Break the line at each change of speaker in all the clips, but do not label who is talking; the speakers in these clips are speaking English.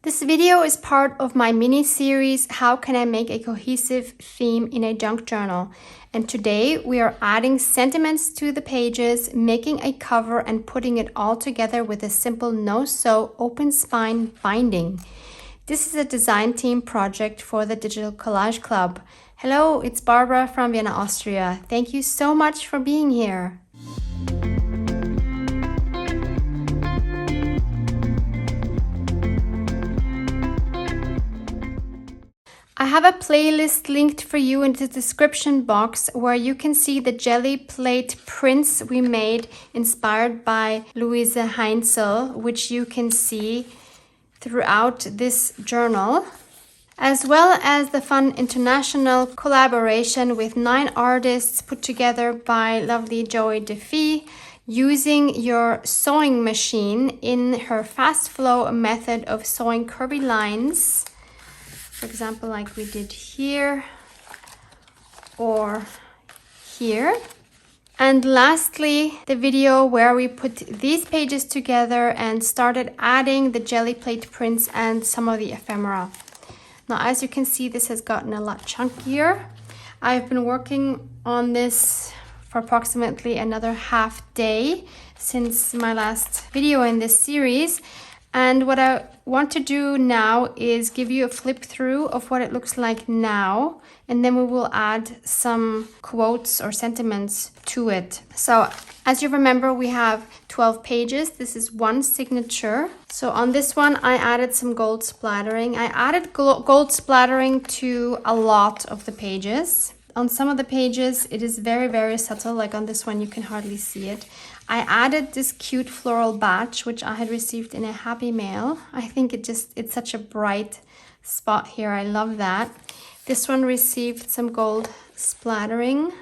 This video is part of my mini-series, How Can I Make a Cohesive Theme in a Junk Journal? And today we are adding sentiments to the pages, making a cover and putting it all together with a simple no-sew open spine binding. This is a design team project for the Digital Collage Club. Hello, it's Barbara from Vienna, Austria. Thank you so much for being here. I have a playlist linked for you in the description box where you can see the jelly plate prints we made inspired by Louise Heinzel, which you can see throughout this journal, as well as the fun international collaboration with 9 artists put together by lovely Joey DeFee, using your sewing machine in her fast flow method of sewing curvy lines. For example, like we did here or here. And lastly, the video where we put these pages together and started adding the jelly plate prints and some of the ephemera. Now, as you can see, this has gotten a lot chunkier. I've been working on this for approximately another half day since my last video in this series. And what I want to do now is give you a flip through of what it looks like now, and then we will add some quotes or sentiments to it. So as you remember, we have 12 pages. This is one signature. So on this one, I added some gold splattering. I added gold splattering to a lot of the pages. On some of the pages, it is very, very subtle. Like on this one, you can hardly see it. I added this cute floral batch, which I had received in a Happy Mail. I think it's such a bright spot here. I love that. This one received some gold splattering.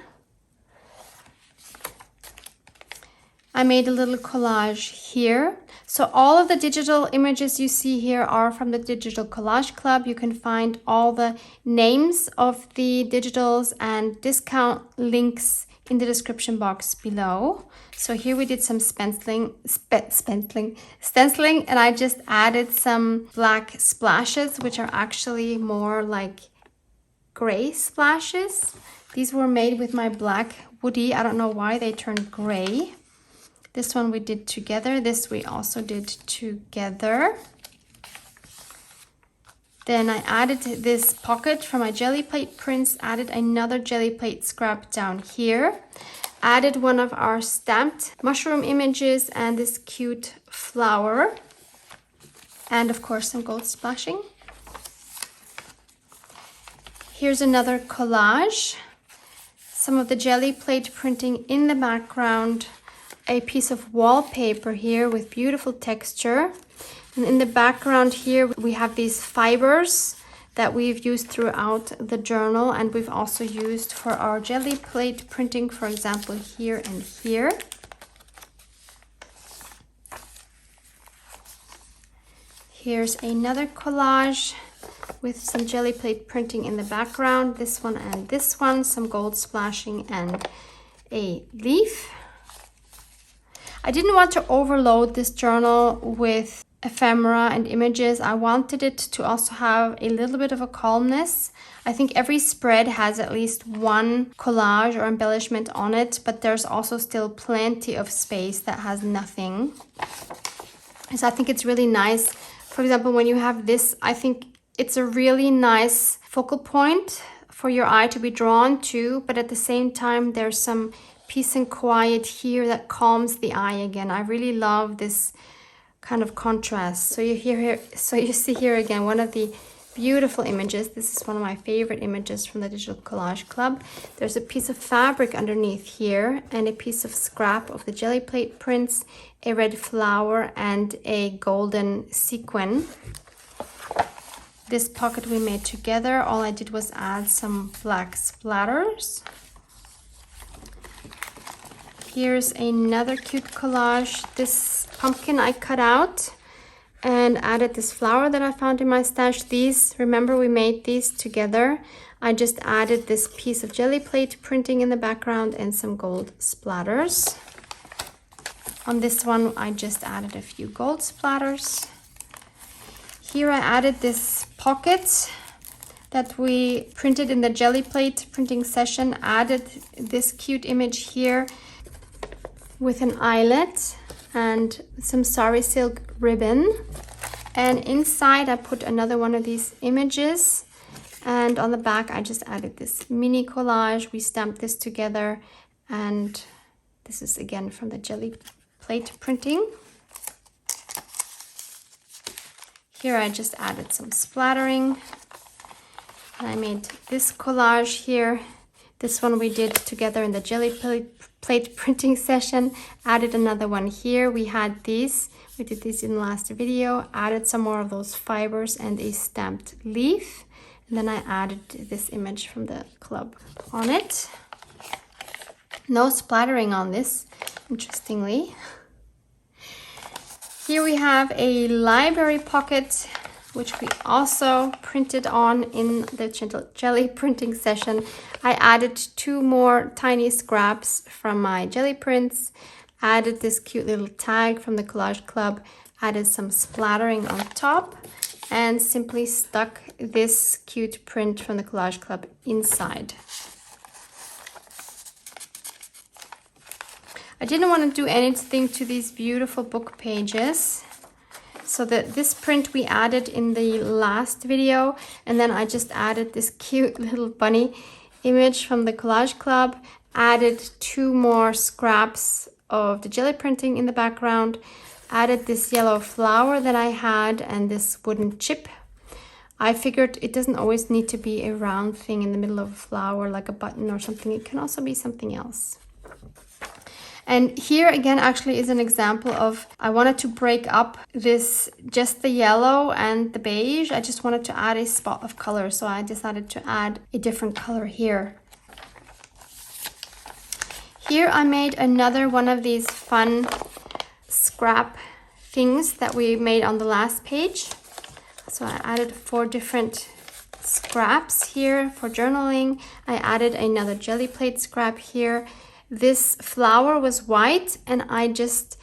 I made a little collage here. So all of the digital images you see here are from the Digital Collage Club. You can find all the names of the digitals and discount links in the description box below. So here we did some stenciling, and I just added some black splashes, which are actually more like gray splashes. These were made with my black woody. I don't know why they turned gray. This one we did together. This we also did together. Then I added this pocket from my jelly plate prints, added another jelly plate scrap down here, added one of our stamped mushroom images and this cute flower, and of course some gold splashing. Here's another collage, some of the jelly plate printing in the background, a piece of wallpaper here with beautiful texture. And in the background here, we have these fibers that we've used throughout the journal, and we've also used for our jelly plate printing, for example, here and here. Here's another collage with some jelly plate printing in the background, this one and this one, some gold splashing and a leaf. I didn't want to overload this journal with ephemera and images. I wanted it to also have a little bit of a calmness. I think every spread has at least one collage or embellishment on it, but there's also still plenty of space that has nothing. So I think it's really nice. For example, when you have this, I think it's a really nice focal point for your eye to be drawn to, but at the same time, there's some peace and quiet here that calms the eye again. I really love this kind of contrast. So you see here again one of the beautiful images. This is one of my favorite images from the Digital Collage Club. There's a piece of fabric underneath here and a piece of scrap of the jelly plate prints, a red flower and a golden sequin. This pocket we made together. All I did was add some black splatters. Here's another cute collage. This pumpkin I cut out and added this flower that I found in my stash. These, remember we made these together. I just added this piece of jelly plate printing in the background and some gold splatters. On this one, I just added a few gold splatters. Here I added this pocket that we printed in the jelly plate printing session. Added this cute image here with an eyelet and some sari silk ribbon. And inside I put another one of these images. And on the back I just added this mini collage. We stamped this together, and this is again from the jelly plate printing. Here I just added some splattering. And I made this collage here. This one we did together in the jelly plate printing session. Added another one here. We had these. We did this in the last video. Added some more of those fibers and a stamped leaf. And then I added this image from the club on it. No splattering on this, interestingly. Here we have a library pocket, which we also printed on in the jelly printing session. I added 2 more tiny scraps from my jelly prints, added this cute little tag from the Collage Club, added some splattering on top, and simply stuck this cute print from the Collage Club inside. I didn't want to do anything to these beautiful book pages. So this print we added in the last video, and then I just added this cute little bunny image from the Collage Club, added 2 more scraps of the jelly printing in the background, added this yellow flower that I had and this wooden chip. I figured it doesn't always need to be a round thing in the middle of a flower like a button or something. It can also be something else. And here again actually is an example of, I wanted to break up this, just the yellow and the beige. I just wanted to add a spot of color, so I decided to add a different color here. Here I made another one of these fun scrap things that we made on the last page. So I added 4 different scraps here for journaling. I added another jelly plate scrap here. This flower was white, and I just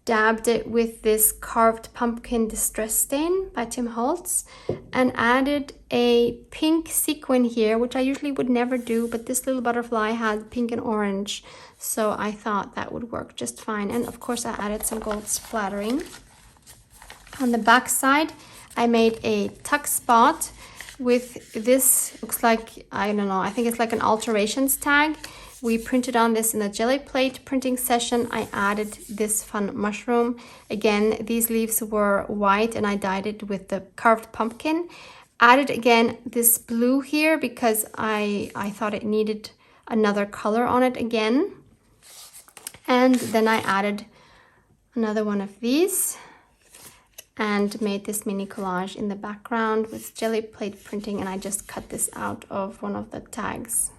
dabbed it with this carved pumpkin distress stain by Tim Holtz, and added a pink sequin here, which I usually would never do, but this little butterfly had pink and orange, so I thought that would work just fine. And of course I added some gold splattering. On the back side I made a tuck spot with this, looks like, I don't know, I think it's like an alterations tag. We printed on this in the jelly plate printing session. I added this fun mushroom. Again, these leaves were white and I dyed it with the carved pumpkin. Added again this blue here because I thought it needed another color on it again. And then I added another one of these and made this mini collage in the background with jelly plate printing, and I just cut this out of one of the tags.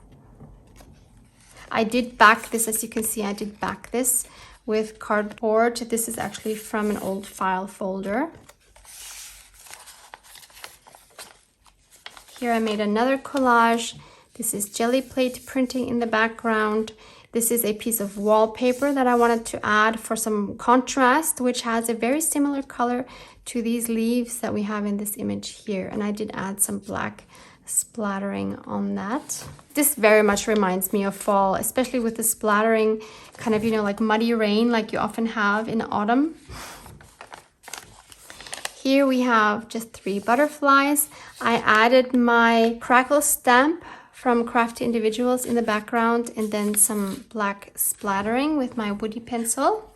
I did back this, as you can see, I did back this with cardboard. This is actually from an old file folder. Here I made another collage. This is jelly plate printing in the background. This is a piece of wallpaper that I wanted to add for some contrast, which has a very similar color to these leaves that we have in this image here. And I did add some black splattering on that. This very much reminds me of fall, especially with the splattering, kind of, you know, like muddy rain like you often have in autumn. Here we have just 3 butterflies. I added my crackle stamp from Crafty Individuals in the background, and then some black splattering with my woody pencil.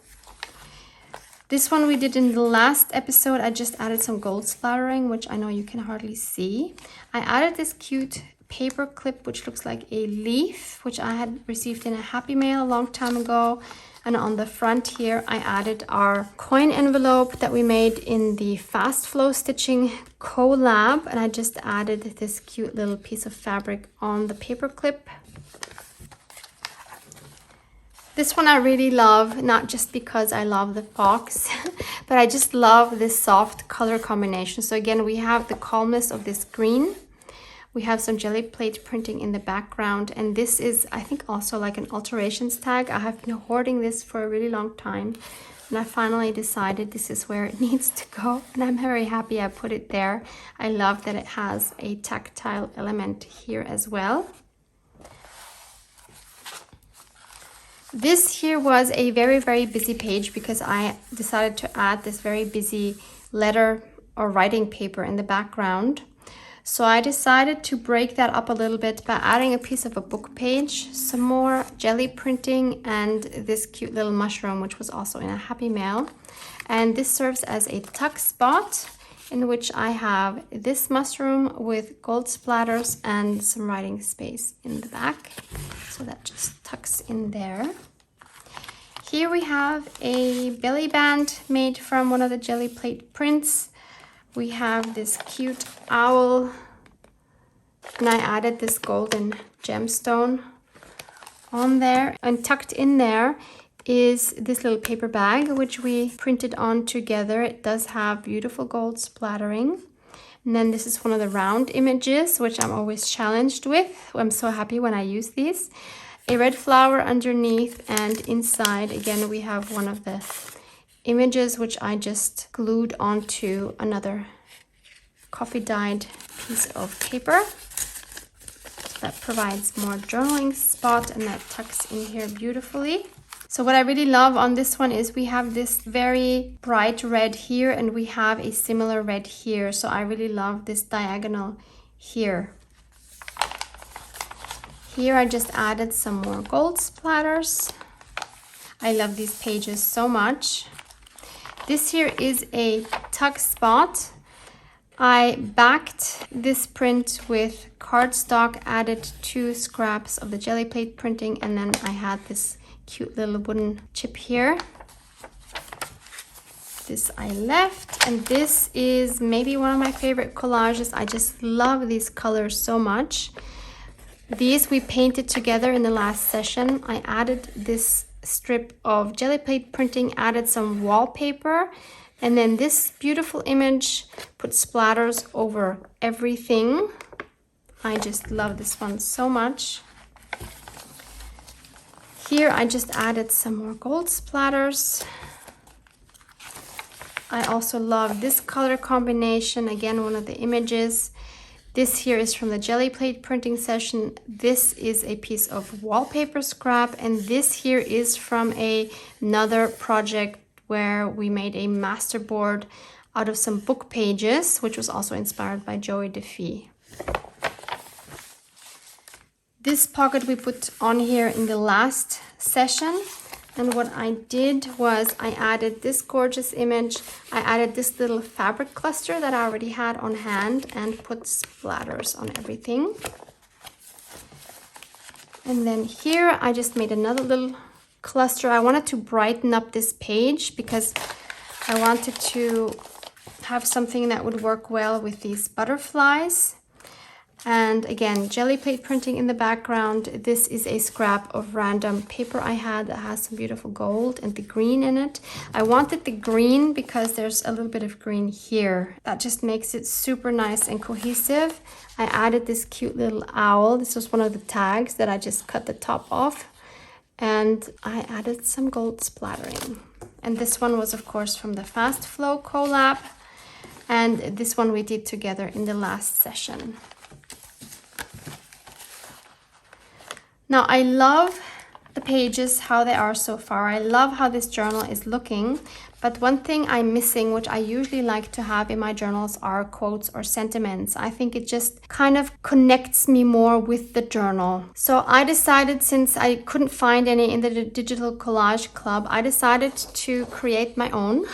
This one we did in the last episode. I just added some gold splattering, which I know you can hardly see. I added this cute paper clip, which looks like a leaf, which I had received in a Happy Mail a long time ago. And on the front here, I added our coin envelope that we made in the Fast Flow Stitching collab. And I just added this cute little piece of fabric on the paper clip. This one I really love, not just because I love the fox, but I just love this soft color combination. So again, we have the calmness of this green. We have some jelly plate printing in the background, and this is, I think, also like an alterations tag. I have been hoarding this for a really long time. And I finally decided this is where it needs to go, and I'm very happy I put it there. I love that it has a tactile element here as well. This here was a very, very busy page because I decided to add this very busy letter or writing paper in the background. So I decided to break that up a little bit by adding a piece of a book page, some more jelly printing, and this cute little mushroom, which was also in a Happy Mail. And this serves as a tuck spot in which I have this mushroom with gold splatters and some writing space in the back. So that just tucks in there. Here we have a belly band made from one of the jelly plate prints. We have this cute owl, and I added this golden gemstone on there. And tucked in there is this little paper bag, which we printed on together. It does have beautiful gold splattering. And then this is one of the round images, which I'm always challenged with. I'm so happy when I use these. A red flower underneath, and inside, again, we have one of the images which I just glued onto another coffee dyed piece of paper. So that provides more journaling spot, and that tucks in here beautifully. So what I really love on this one is we have this very bright red here, and we have a similar red here. So I really love this diagonal here. Here I just added some more gold splatters. I love these pages so much. This here is a tuck spot. I backed this print with cardstock, added 2 scraps of the jelly plate printing, and then I had this cute little wooden chip here. This I left, and this is maybe one of my favorite collages. I just love these colors so much. These we painted together in the last session. I added this strip of jelly plate printing, added some wallpaper, and then this beautiful image put splatters over everything. I just love this one so much. Here I just added some more gold splatters. I also love this color combination, again one of the images. This here is from the jelly plate printing session. This is a piece of wallpaper scrap, and this here is from another project where we made a masterboard out of some book pages, which was also inspired by Joey DeFee. This pocket we put on here in the last session. And what I did was I added this gorgeous image. I added this little fabric cluster that I already had on hand and put splatters on everything. And then here I just made another little cluster. I wanted to brighten up this page because I wanted to have something that would work well with these butterflies. And again, jelly plate printing in the background. This is a scrap of random paper I had that has some beautiful gold and the green in it. I wanted the green because there's a little bit of green here. That just makes it super nice and cohesive. I added this cute little owl. This was one of the tags that I just cut the top off. And I added some gold splattering. And this one was, of course, from the Fast Flow collab. And this one we did together in the last session. Now, I love the pages, how they are so far. I love how this journal is looking. But one thing I'm missing, which I usually like to have in my journals, are quotes or sentiments. I think it just kind of connects me more with the journal. So I decided, since I couldn't find any in the Digital Collage Club, I decided to create my own.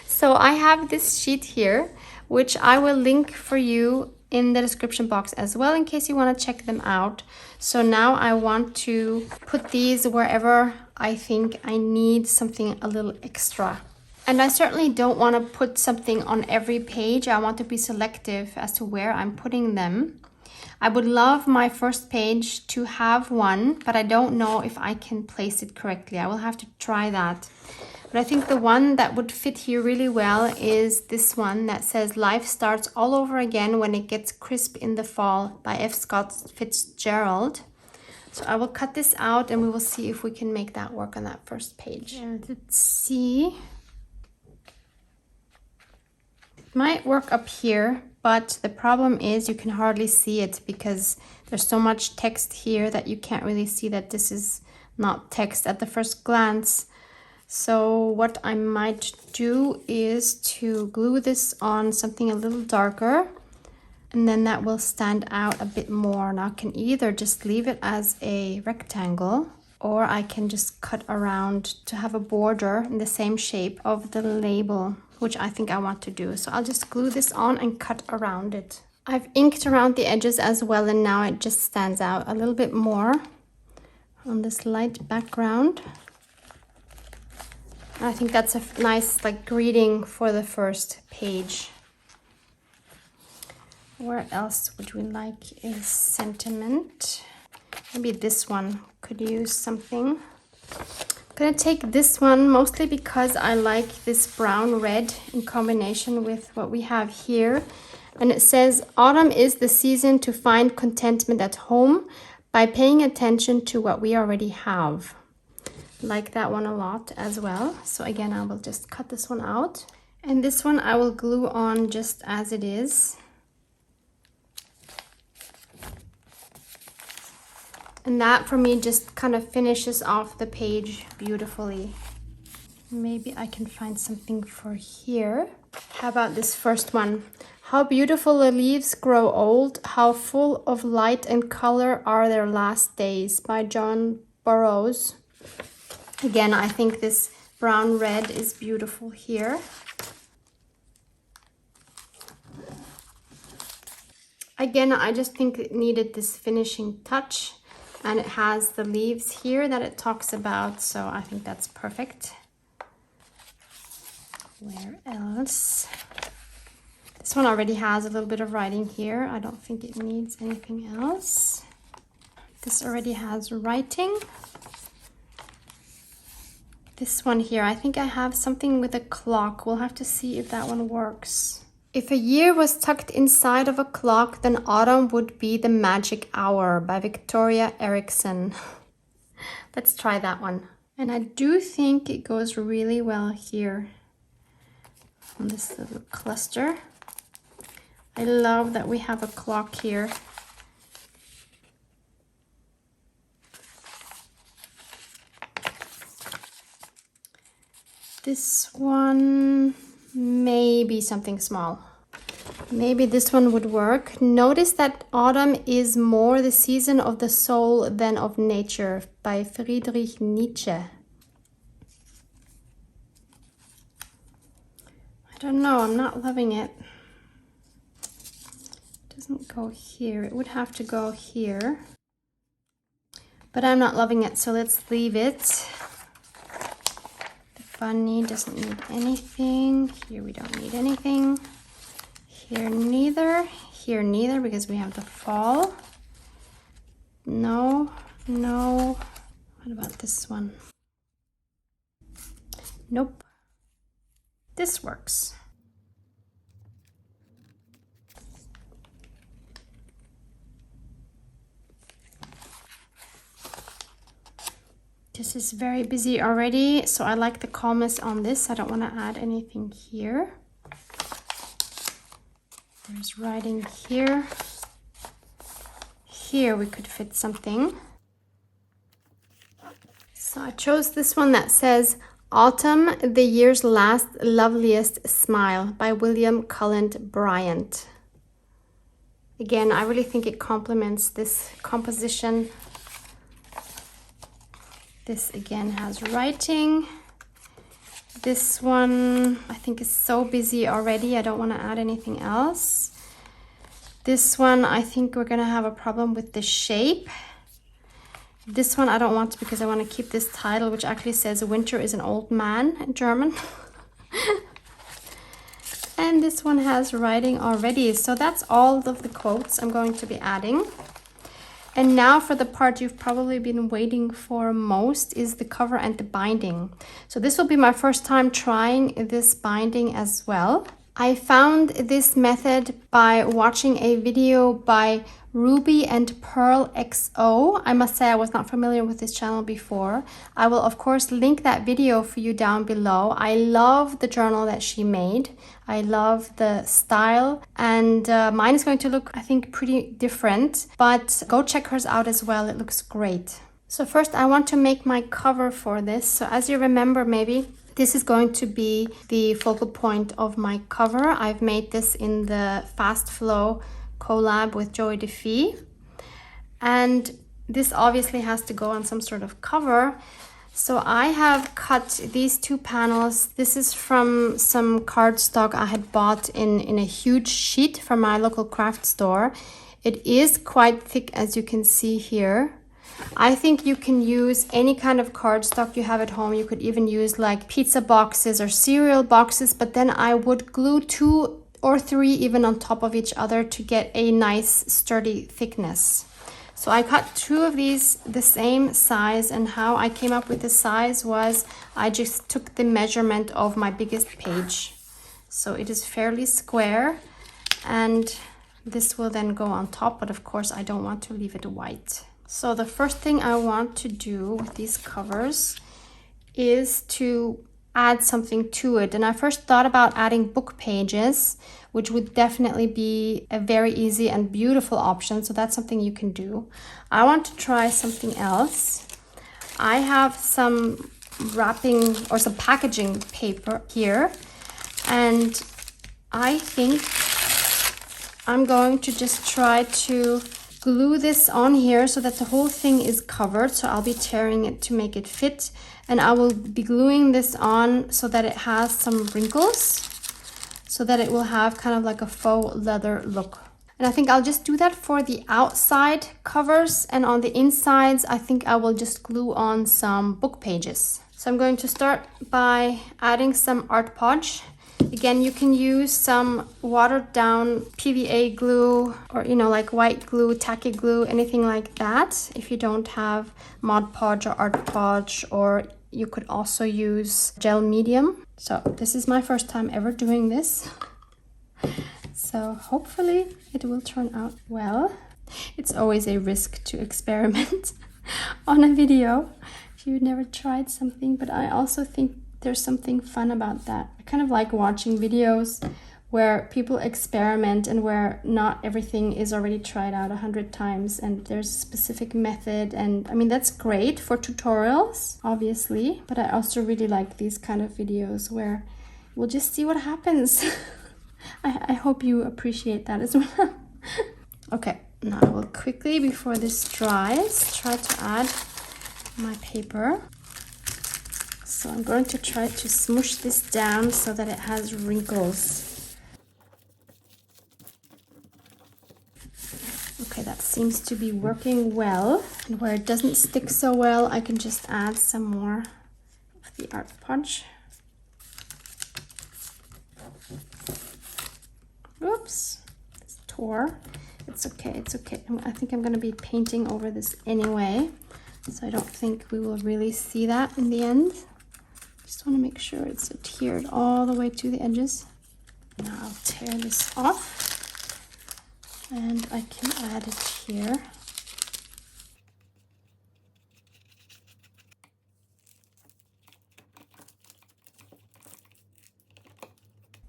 So I have this sheet here, which I will link for you in the description box as well, in case you want to check them out. So now I want to put these wherever I think I need something a little extra. And I certainly don't want to put something on every page. I want to be selective as to where I'm putting them. I would love my first page to have one, but I don't know if I can place it correctly. I will have to try that. But I think the one that would fit here really well is this one that says "Life starts all over again when it gets crisp in the fall" by F. Scott Fitzgerald. So I will cut this out and we will see if we can make that work on that first page. And let's see. It might work up here, but the problem is you can hardly see it because there's so much text here that you can't really see that this is not text at the first glance. So what I might do is to glue this on something a little darker, and then that will stand out a bit more. Now I can either just leave it as a rectangle, or I can just cut around to have a border in the same shape of the label, which I think I want to do. So I'll just glue this on and cut around it. I've inked around the edges as well, and now it just stands out a little bit more on this light background. I think that's a nice like greeting for the first page. Where else would we like a sentiment? Maybe this one could use something. I'm gonna take this one mostly because I like this brown red in combination with what we have here. And it says, autumn is the season to find contentment at home by paying attention to what we already have. Like that one a lot as well. So again, I will just cut this one out. And this one I will glue on just as it is. And that for me just kind of finishes off the page beautifully. Maybe I can find something for here. How about this first one? How beautiful the leaves grow old, how full of light and color are their last days, by John Burroughs. Again, I think this brown red is beautiful here. Again, I just think it needed this finishing touch, and it has the leaves here that it talks about, so I think that's perfect. Where else? This one already has a little bit of writing here. I don't think it needs anything else. This already has writing. This one here, I think I have something with a clock. We'll have to see if that one works. If a year was tucked inside of a clock, then autumn would be the magic hour, by Victoria Erickson. Let's try that one. And I do think it goes really well here on this little cluster. I love that we have a clock here. This one, maybe something small. Maybe this one would work. Notice that autumn is more the season of the soul than of nature, by Friedrich Nietzsche. I don't know, I'm not loving it. It doesn't go here. It would have to go here. But I'm not loving it, so let's leave it. Bunny doesn't need anything. Here we don't need anything. Here neither. Here neither, because we have the fall. No, no. What about this one? Nope. This works. This is very busy already, so I like the calmness on this. I don't want to add anything here. There's writing here. Here we could fit something. So I chose this one that says, Autumn, the year's last loveliest smile, by William Cullen Bryant. Again, I really think it complements this composition. This again has writing. This one I think is so busy already. I don't want to add anything else. This one I think we're going to have a problem with the shape. This one I don't want to, because I want to keep this title, which actually says Winter is an Old Man in German. And this one has writing already. So that's all of the quotes I'm going to be adding. And now for the part you've probably been waiting for most, is the cover and the binding. So this will be my first time trying this binding as well. I found this method by watching a video by Ruby and Pearl XO. I must say I was not familiar with this channel before. I will of course link that video for you down below. I love the journal that she made. I love the style, and mine is going to look, I think, pretty different, but go check hers out as well. It looks great. So first I want to make my cover for this. So as you remember, maybe this is going to be the focal point of my cover. I've made this in the Fast Flow collab with Joey DeFee. And this obviously has to go on some sort of cover. So I have cut these two panels. This is from some cardstock I had bought in a huge sheet from my local craft store. It is quite thick, as you can see here. I think you can use any kind of cardstock you have at home. You could even use like pizza boxes or cereal boxes, but then I would glue 2 or 3 even on top of each other to get a nice sturdy thickness. So I cut 2 of these the same size, and how I came up with the size was I just took the measurement of my biggest page. So it is fairly square, and this will then go on top, but of course I don't want to leave it white. So the first thing I want to do with these covers is to add something to it. And I first thought about adding book pages, which would definitely be a very easy and beautiful option. So that's something you can do. I want to try something else. I have some wrapping or some packaging paper here, and I think I'm going to just try to glue this on here so that the whole thing is covered. So I'll be tearing it to make it fit, and I will be gluing this on so that it has some wrinkles, so that it will have kind of like a faux leather look. And I think I'll just do that for the outside covers, and on the insides I think I will just glue on some book pages. So I'm going to start by adding some Art Podge. Again, you can use some watered down PVA glue, or like white glue, tacky glue, anything like that, if you don't have Mod Podge or Art Podge, or you could also use gel medium. So this is my first time ever doing this, so hopefully it will turn out well. It's always a risk to experiment on a video if you've never tried something, but I also think there's something fun about that. I kind of like watching videos where people experiment and where not everything is already tried out 100 times and there's a specific method. And I mean, that's great for tutorials, obviously, but I also really like these kind of videos where we'll just see what happens. I hope you appreciate that as well. Okay, now I will quickly, before this dries, try to add my paper. So I'm going to try to smoosh this down so that it has wrinkles. Okay, that seems to be working well. And where it doesn't stick so well, I can just add some more of the Art Podge. Oops, it's tore. It's okay, it's okay. I think I'm going to be painting over this anyway, so I don't think we will really see that in the end. Just want to make sure it's adhered all the way to the edges. Now I'll tear this off, and I can add it here.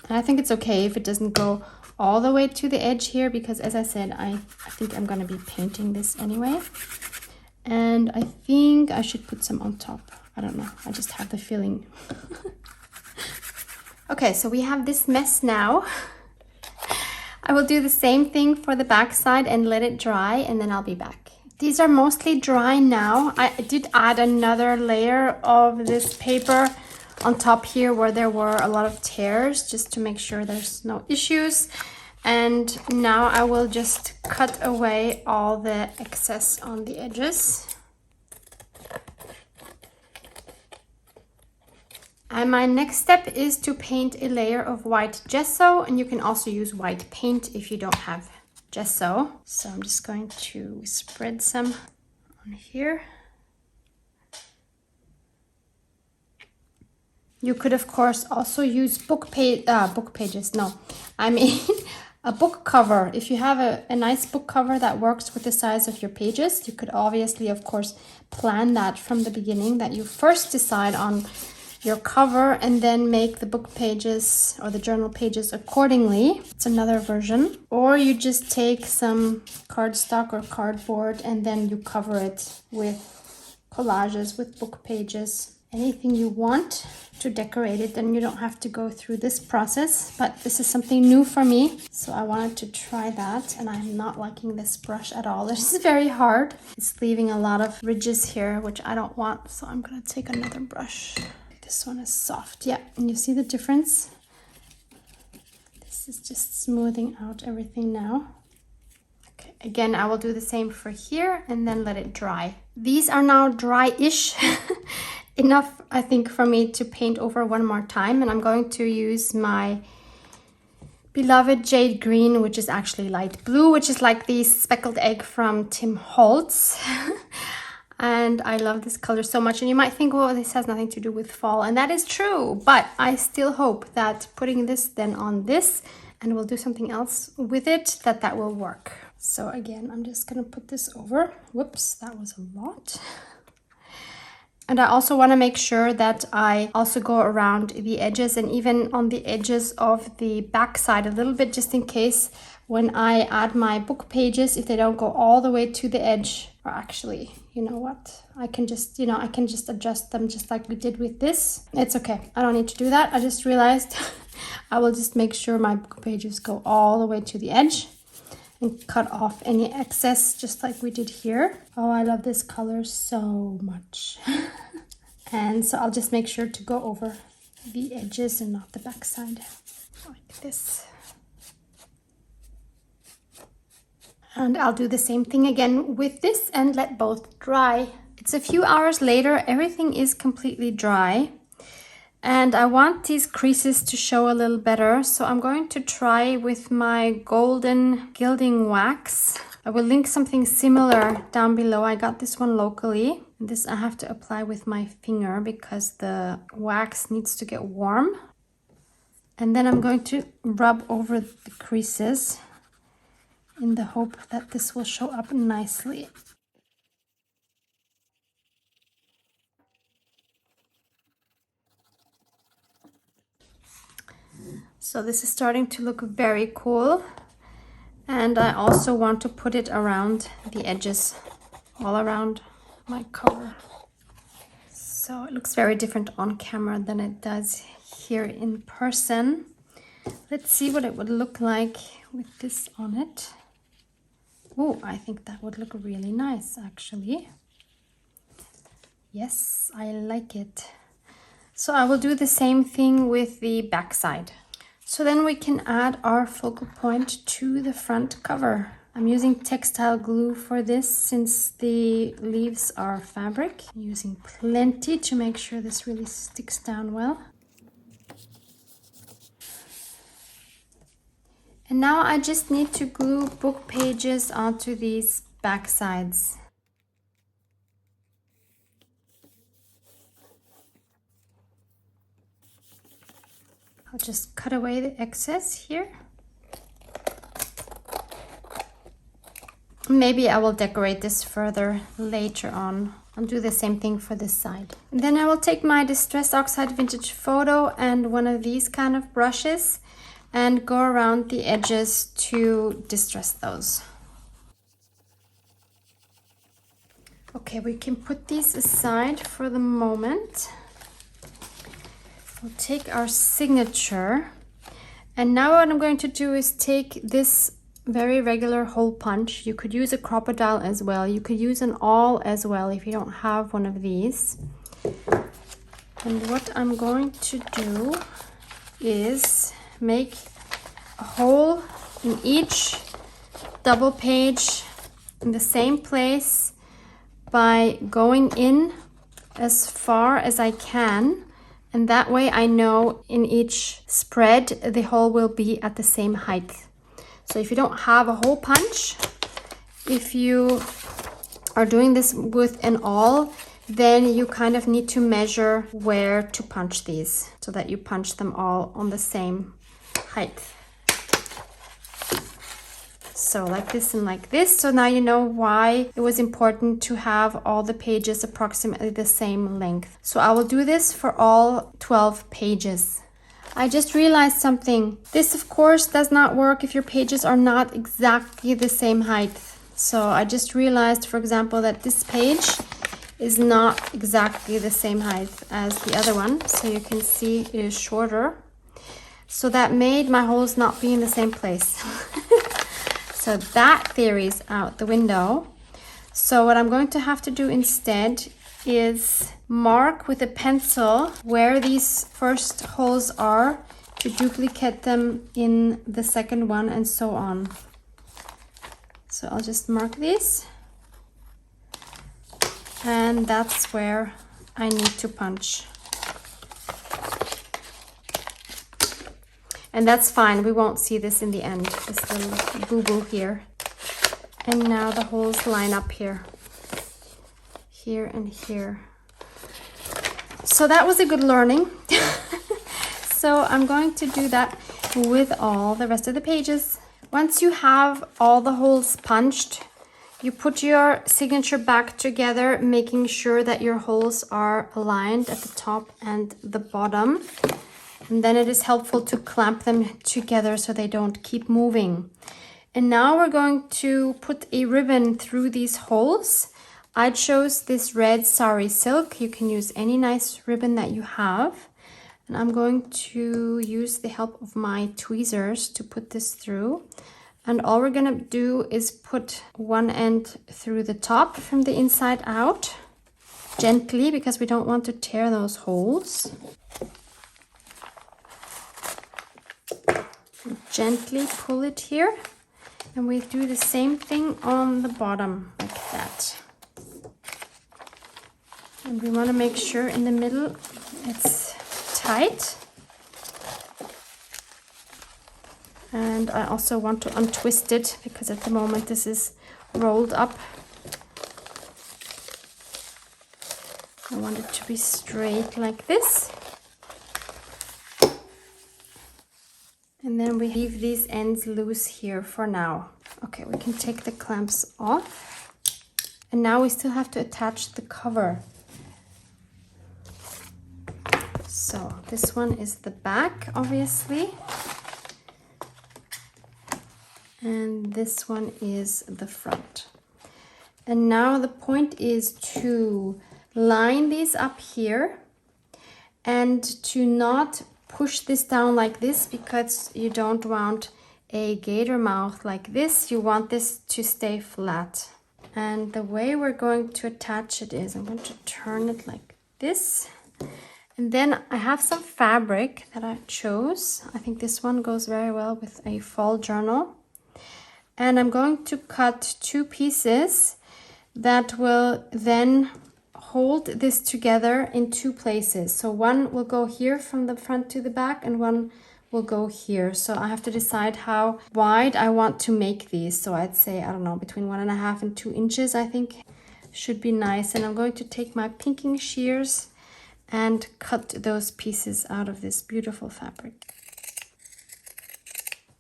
And I think it's okay if it doesn't go all the way to the edge here, because as I said, I think I'm going to be painting this anyway. And I think I should put some on top. I don't know, I just have the feeling. Okay, so we have this mess now. I will do the same thing for the back side and let it dry, and then I'll be back. These are mostly dry now. I did add another layer of this paper on top here where there were a lot of tears, just to make sure there's no issues. And now I will just cut away all the excess on the edges. And my next step is to paint a layer of white gesso, and you can also use white paint if you don't have gesso. So I'm just going to spread some on here. You could, of course, also use book pages. No, I mean a book cover. If you have a nice book cover that works with the size of your pages, you could obviously, of course, plan that from the beginning, that you first decide on your cover and then make the book pages or the journal pages accordingly. It's another version. Or you just take some cardstock or cardboard and then you cover it with collages, with book pages, anything you want to decorate it. Then you don't have to go through this process, but this is something new for me, so I wanted to try that. And I'm not liking this brush at all. This is very hard. It's leaving a lot of ridges here, which I don't want, so I'm gonna take another brush. This one is soft, yeah, and you see the difference? This is just smoothing out everything now. Okay, again, I will do the same for here and then let it dry. These are now dry-ish. Enough, I think, for me to paint over one more time, and I'm going to use my beloved jade green, which is actually light blue, which is like the speckled egg from Tim Holtz. And I love this color so much. And you might think, well, this has nothing to do with fall. And that is true. But I still hope that putting this then on this, and we'll do something else with it, that will work. So again, I'm just going to put this over. Whoops, that was a lot. And I also want to make sure that I also go around the edges and even on the edges of the back side a little bit, just in case when I add my book pages, if they don't go all the way to the edge, or actually, you know what? I can just, I can just adjust them just like we did with this. It's okay. I don't need to do that. I just realized I will just make sure my book pages go all the way to the edge and cut off any excess just like we did here. Oh, I love this color so much. And so I'll just make sure to go over the edges and not the back side, like this. And I'll do the same thing again with this and let both dry. It's a few hours later, everything is completely dry. And I want these creases to show a little better, so I'm going to try with my golden gilding wax. I will link something similar down below. I got this one locally. This I have to apply with my finger because the wax needs to get warm. And then I'm going to rub over the creases in the hope that this will show up nicely. So this is starting to look very cool. And I also want to put it around the edges, all around my cover. So it looks very different on camera than it does here in person. Let's see what it would look like with this on it. Oh, I think that would look really nice, actually. Yes, I like it. So I will do the same thing with the back side. So then we can add our focal point to the front cover. I'm using textile glue for this since the leaves are fabric. I'm using plenty to make sure this really sticks down well. And now I just need to glue book pages onto these back sides. I'll just cut away the excess here. Maybe I will decorate this further later on. I'll do the same thing for this side. And then I will take my Distress Oxide Vintage Photo and one of these kind of brushes and go around the edges to distress those. Okay, we can put these aside for the moment. We'll take our signature, and now what I'm going to do is take this very regular hole punch. You could use a crocodile as well. You could use an awl as well if you don't have one of these. And what I'm going to do is make a hole in each double page in the same place by going in as far as I can. And that way I know in each spread the hole will be at the same height. So if you don't have a hole punch, if you are doing this with an awl, then you kind of need to measure where to punch these so that you punch them all on the same height. So like this and like this. So now you know why it was important to have all the pages approximately the same length. So I will do this for all 12 pages. I just realized something. This of course does not work if your pages are not exactly the same height. So I just realized, for example, that this page is not exactly the same height as the other one. So you can see it is shorter. So that made my holes not be in the same place. So that theory is out the window. So what I'm going to have to do instead is mark with a pencil where these first holes are to duplicate them in the second one and so on. So I'll just mark these. And that's where I need to punch. And that's fine, we won't see this in the end, this little boo-boo here. And now the holes line up here. Here and here. So that was a good learning. So I'm going to do that with all the rest of the pages. Once you have all the holes punched, you put your signature back together, making sure that your holes are aligned at the top and the bottom. And then it is helpful to clamp them together so they don't keep moving. And now we're going to put a ribbon through these holes. I chose this red sari silk. You can use any nice ribbon that you have. And I'm going to use the help of my tweezers to put this through. And all we're gonna do is put one end through the top from the inside out, gently, because we don't want to tear those holes. Gently pull it here, and we do the same thing on the bottom, like that. And we want to make sure in the middle it's tight. And I also want to untwist it because at the moment this is rolled up. I want it to be straight like this. And then we leave these ends loose here for now. Okay, we can take the clamps off. And now we still have to attach the cover. So this one is the back, obviously. And this one is the front. And now the point is to line these up here and to not push this down like this, because you don't want a gator mouth like this. You want this to stay flat. And the way we're going to attach it is I'm going to turn it like this. And then I have some fabric that I chose. I think this one goes very well with a fall journal. And I'm going to cut two pieces that will then hold this together in two places. So one will go here from the front to the back and one will go here. So I have to decide how wide I want to make these. So I'd say, I don't know, between 1.5 and 2 inches, I think should be nice. And I'm going to take my pinking shears and cut those pieces out of this beautiful fabric.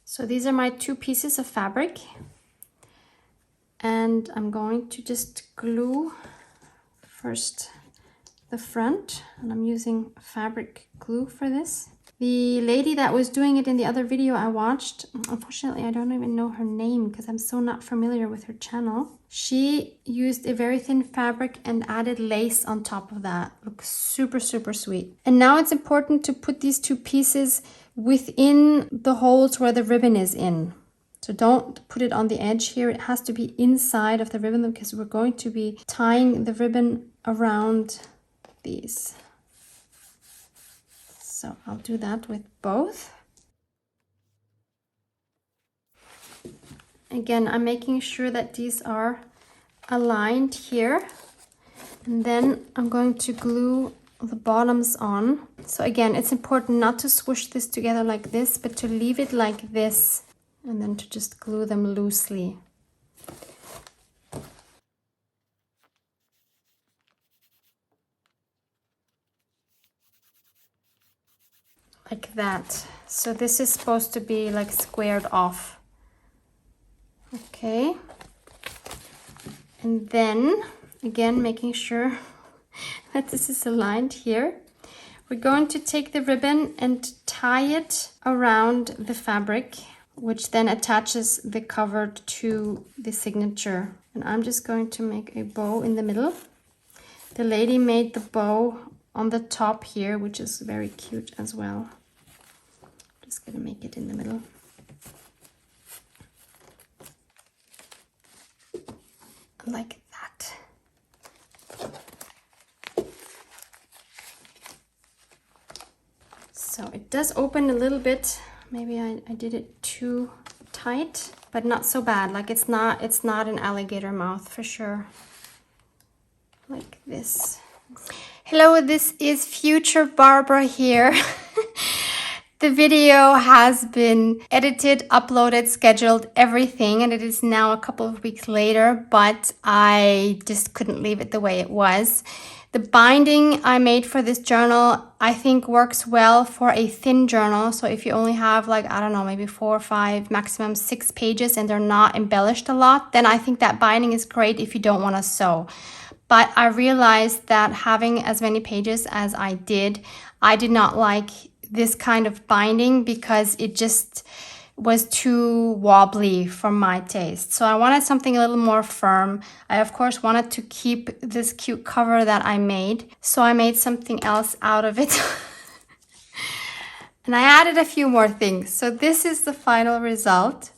So these are my two pieces of fabric. And I'm going to just glue first the front, and I'm using fabric glue for this. The lady that was doing it in the other video I watched, unfortunately I don't even know her name because I'm so not familiar with her channel. She used a very thin fabric and added lace on top of that. Looks super, super sweet. And now it's important to put these two pieces within the holes where the ribbon is in. So don't put it on the edge here. It has to be inside of the ribbon because we're going to be tying the ribbon around these. So I'll do that with both. Again, I'm making sure that these are aligned here. And then I'm going to glue the bottoms on. So again, it's important not to swoosh this together like this, but to leave it like this. And then to just glue them loosely. like that. So this is supposed to be like squared off. Okay. And then, again, making sure that this is aligned here. We're going to take the ribbon and tie it around the fabric, which then attaches the cover to the signature. And I'm just going to make a bow in the middle. The lady made the bow on the top here, which is very cute as well. Just gonna make it in the middle. Like that. So it does open a little bit. Maybe I did it too tight, but not so bad. Like it's not an alligator mouth for sure. Like this. Hello, this is future Barbara here. The video has been edited, uploaded, scheduled, everything, and it is now a couple of weeks later, but I just couldn't leave it the way it was. The binding I made for this journal, I think works well for a thin journal. So if you only have like, I don't know, maybe 4 or 5, maximum 6 pages and they're not embellished a lot, then I think that binding is great if you don't want to sew. But I realized that having as many pages as I did not like this kind of binding because it just was too wobbly for my taste. So I wanted something a little more firm. I of course wanted to keep this cute cover that I made. So I made something else out of it. And I added a few more things. So this is the final result.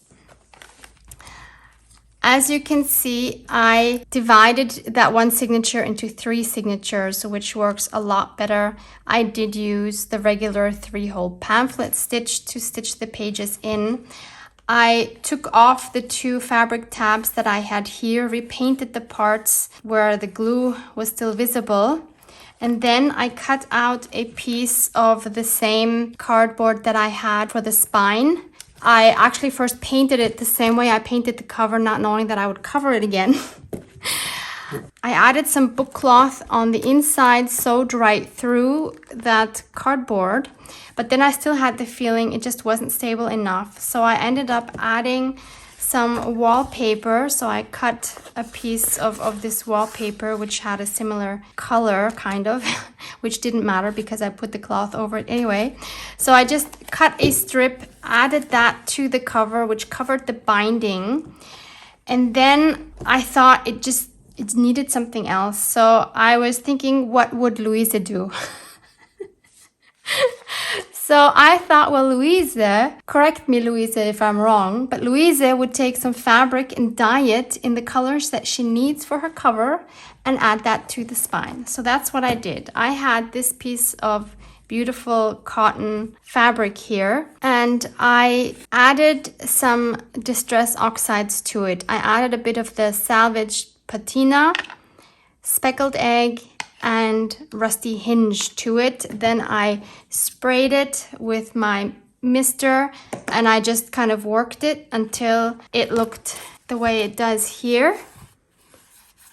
As you can see, I divided that one signature into 3 signatures, which works a lot better. I did use the regular 3-hole pamphlet stitch to stitch the pages in. I took off the 2 fabric tabs that I had here, repainted the parts where the glue was still visible. And then I cut out a piece of the same cardboard that I had for the spine. I actually first painted it the same way I painted the cover, not knowing that I would cover it again. I added some book cloth on the inside, sewed right through that cardboard, but then I still had the feeling it just wasn't stable enough. So I ended up adding some wallpaper. So I cut a piece of this wallpaper, which had a similar color, kind of, which didn't matter because I put the cloth over it anyway. So I just cut a strip, added that to the cover, which covered the binding. And then I thought it needed something else. So I was thinking, what would Louise do? So I thought, well, Louise, correct me, Louise, if I'm wrong, but Louise would take some fabric and dye it in the colors that she needs for her cover and add that to the spine. So that's what I did. I had this piece of beautiful cotton fabric here, and I added some distress oxides to it. I added a bit of the salvaged patina, speckled egg, and rusty hinge to it. Then I sprayed it with my mister and I just kind of worked it until it looked the way it does here.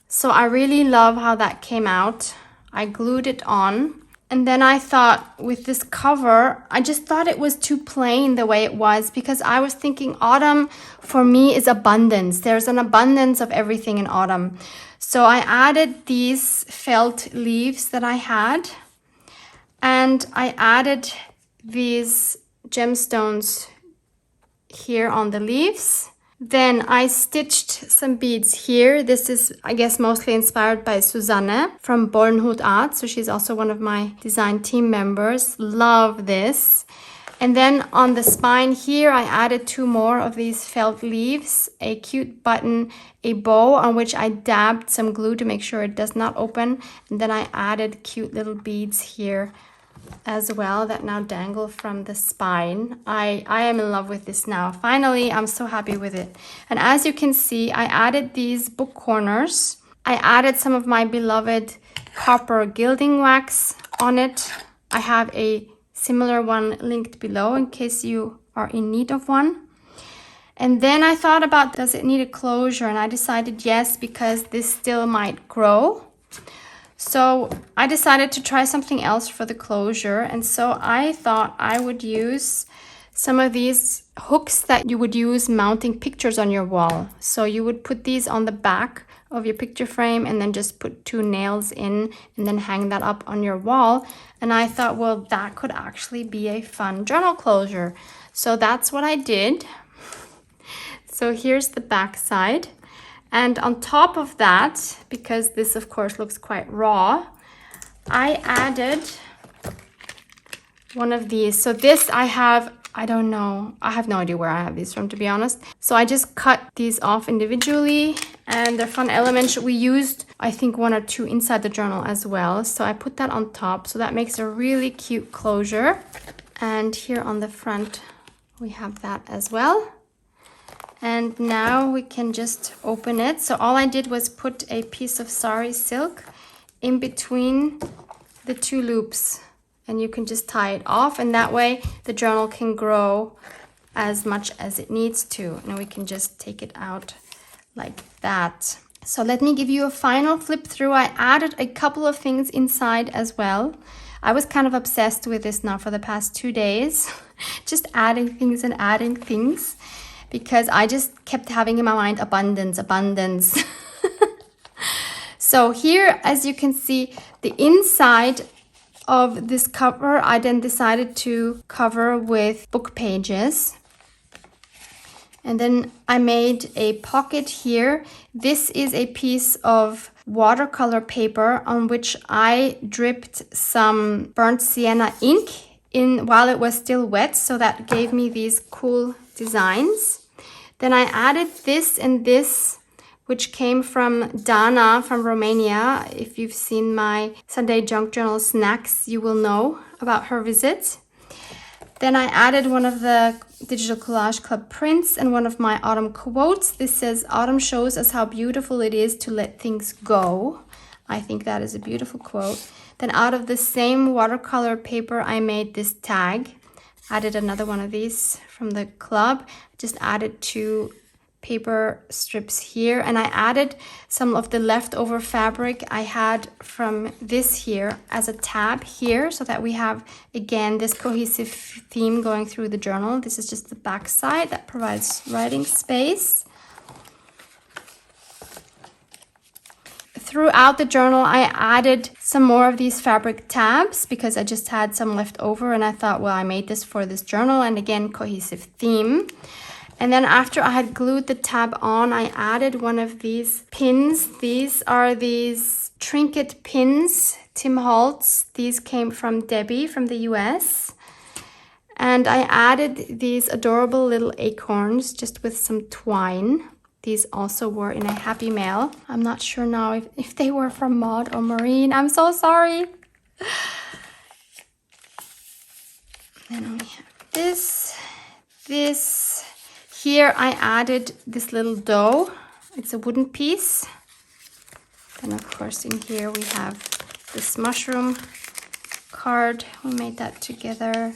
So I really love how that came out. I glued it on. And then I thought with this cover, I just thought it was too plain the way it was, because I was thinking autumn for me is abundance. There's an abundance of everything in autumn. So I added these felt leaves that I had, and I added these gemstones here on the leaves. Then I stitched some beads here. This is, I guess, mostly inspired by Susanne from Bollenhut Art. So she's also one of my design team members. Love this. And then on the spine here, I added 2 more of these felt leaves, a cute button, a bow on which I dabbed some glue to make sure it does not open. And then I added cute little beads here as well that now dangle from the spine. I am in love with this now. Finally, I'm so happy with it. And as you can see, I added these book corners. I added some of my beloved copper gilding wax on it. I have a similar one linked below in case you are in need of one. And then I thought about, does it need a closure? And I decided yes, because this still might grow. So I decided to try something else for the closure. And so I thought I would use some of these hooks that you would use mounting pictures on your wall. So you would put these on the back of your picture frame and then just put 2 nails in and then hang that up on your wall. And I thought, well, that could actually be a fun journal closure. So that's what I did. So here's the back side. And on top of that, because this of course looks quite raw, I added one of these. So this I have no idea where I have these from, to be honest. So I just cut these off individually, and they're fun elements. We used, I think, 1 or 2 inside the journal as well. So I put that on top. So that makes a really cute closure. And here on the front, we have that as well. And now we can just open it. So all I did was put a piece of sari silk in between the 2 loops. And you can just tie it off, and that way the journal can grow as much as it needs to. And we can just take it out like that. So let me give you a final flip through. I added a couple of things inside as well. I was kind of obsessed with this now for the past 2 days, just adding things and adding things, because I just kept having in my mind abundance. So here, as you can see, the inside of this cover, I then decided to cover with book pages. And then I made a pocket here. This is a piece of watercolor paper on which I dripped some burnt sienna ink in while it was still wet. So that gave me these cool designs. Then I added this and this, which came from Dana from Romania. If you've seen my Sunday Junk Journal snacks, you will know about her visit. Then I added one of the Digital Collage Club prints and one of my autumn quotes. This says, "Autumn shows us how beautiful it is to let things go." I think that is a beautiful quote. Then out of the same watercolor paper, I made this tag. Added another one of these from the club. Just added 2 paper strips here, and I added some of the leftover fabric I had from this here as a tab here, so that we have again this cohesive theme going through the journal. This is just the back side that provides writing space. Throughout the journal, I added some more of these fabric tabs because I just had some left over, and I thought, well, I made this for this journal, and again, cohesive theme. And then after I had glued the tab on, I added one of these pins. These are these trinket pins, Tim Holtz. These came from Debbie from the US. And I added these adorable little acorns just with some twine. These also were in a Happy Mail. I'm not sure now if they were from Maud or Maureen. I'm so sorry. Then we have this. Here I added this little dough. It's a wooden piece. Then of course in here we have this mushroom card. We made that together.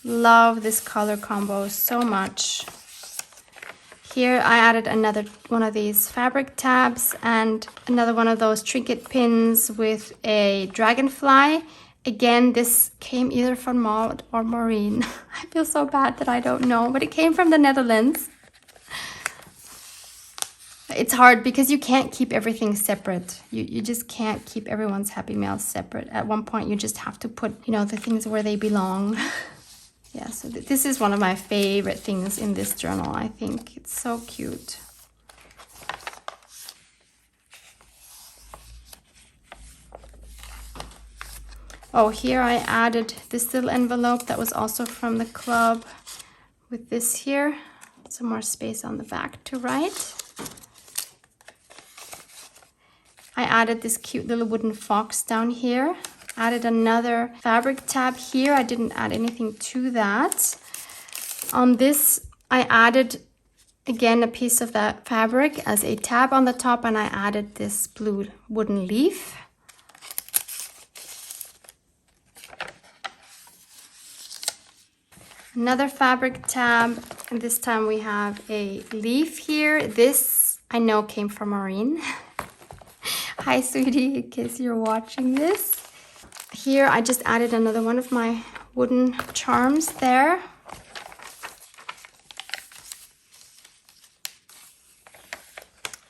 Love this color combo so much. Here I added another one of these fabric tabs and another one of those trinket pins with a dragonfly. Again, this came either from Maud or Maureen. I feel so bad that I don't know, but it came from the Netherlands. It's hard because you can't keep everything separate. You just can't keep everyone's Happy Mail separate. At one point, you just have to put, the things where they belong. Yeah, so this is one of my favorite things in this journal, I think. It's so cute. Oh, here I added this little envelope that was also from the club with this here. Some more space on the back to write. I added this cute little wooden fox down here. Added another fabric tab here. I didn't add anything to that. On this, I added again a piece of that fabric as a tab on the top, and I added this blue wooden leaf. Another fabric tab, and this time we have a leaf here. This I know came from Maureen. Hi, sweetie, in case you're watching this. Here, I just added another one of my wooden charms there.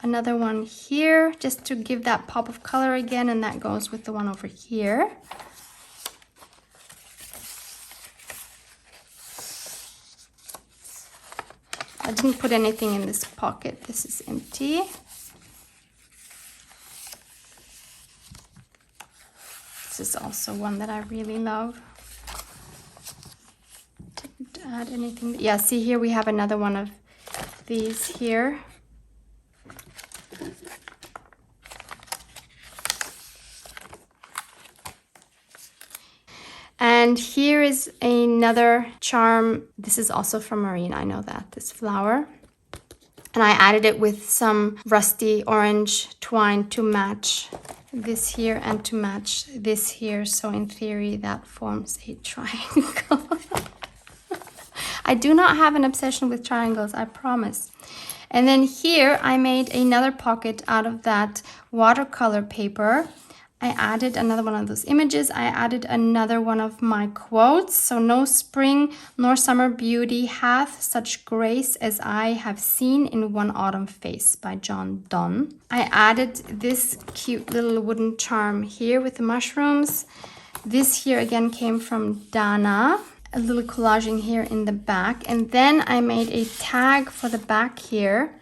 Another one here, just to give that pop of color again, and that goes with the one over here. I didn't put anything in this pocket. This is empty. This is also one that I really love. Didn't add anything. Yeah, see here we have another one of these here. And here is another charm. This is also from Marina, I know that, this flower. And I added it with some rusty orange twine to match this here and to match this here. So in theory, that forms a triangle. I do not have an obsession with triangles, I promise. And then here I made another pocket out of that watercolor paper. I added another one of those images. I added another one of my quotes. So, no spring nor summer beauty hath such grace as I have seen in one autumn face, by John Donne. I added this cute little wooden charm here with the mushrooms. This here again came from Dana. A little collaging here in the back. And then I made a tag for the back here.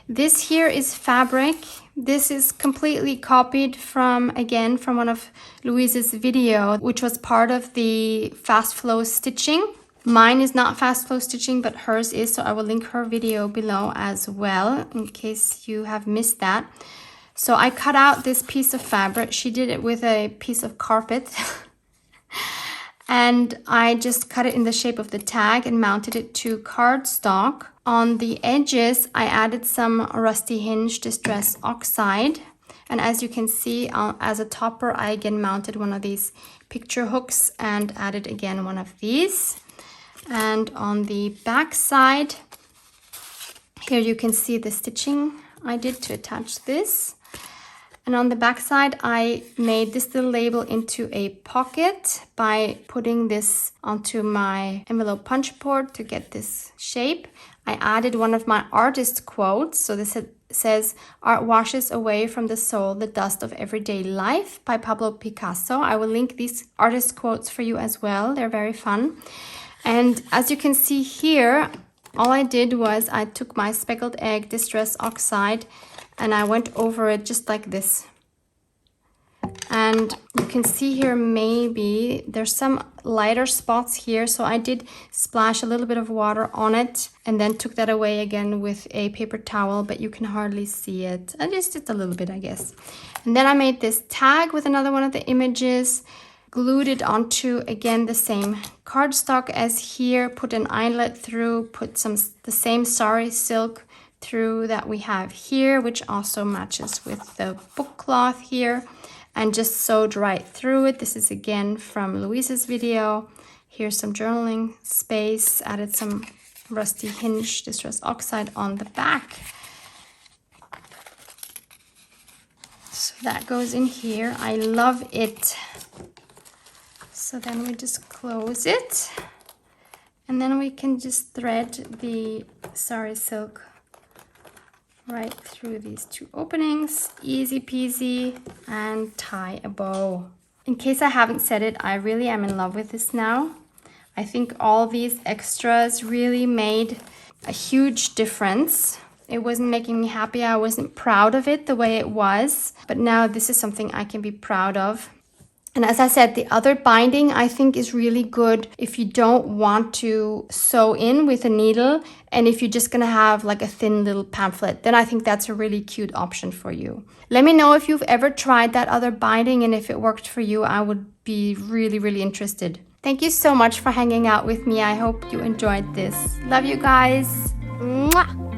This here is fabric. This is completely copied from, again, from one of Louise's video, which was part of the fast flow stitching. Mine is not fast flow stitching, but hers is, so I will link her video below as well, in case you have missed that. So I cut out this piece of fabric. She did it with a piece of carpet. And I just cut it in the shape of the tag and mounted it to cardstock. On the edges, I added some Rusty Hinge Distress Oxide. And as you can see, as a topper, I again mounted one of these picture hooks and added again one of these. And on the back side, here you can see the stitching I did to attach this. And on the back side, I made this little label into a pocket by putting this onto my envelope punch board to get this shape. I added one of my artist quotes. So this says, "Art washes away from the soul the dust of everyday life," by Pablo Picasso. I will link these artist quotes for you as well. They're very fun. And as you can see here, all I did was I took my Speckled Egg Distress Oxide and I went over it just like this. And you can see here, maybe there's some lighter spots here. So I did splash a little bit of water on it and then took that away again with a paper towel, but you can hardly see it. I just did a little bit, I guess. And then I made this tag with another one of the images, glued it onto, again, the same cardstock as here, put an eyelet through, put the same sari silk through that we have here, which also matches with the book cloth here, and just sewed right through it. This is again from Louise's video. Here's some journaling space, added some Rusty Hinge Distress Oxide on the back. So that goes in here. I love it. So then we just close it, and then we can just thread the sari silk right through these two openings, easy peasy, and tie a bow. In case I haven't said it, I really am in love with this now. I think all these extras really made a huge difference. It wasn't making me happy. I wasn't proud of it the way it was, but now this is something I can be proud of. And as I said, the other binding I think is really good if you don't want to sew in with a needle, and if you're just gonna have like a thin little pamphlet, then I think that's a really cute option for you. Let me know if you've ever tried that other binding and if it worked for you. I would be really, really interested. Thank you so much for hanging out with me. I hope you enjoyed this. Love you guys. Mwah!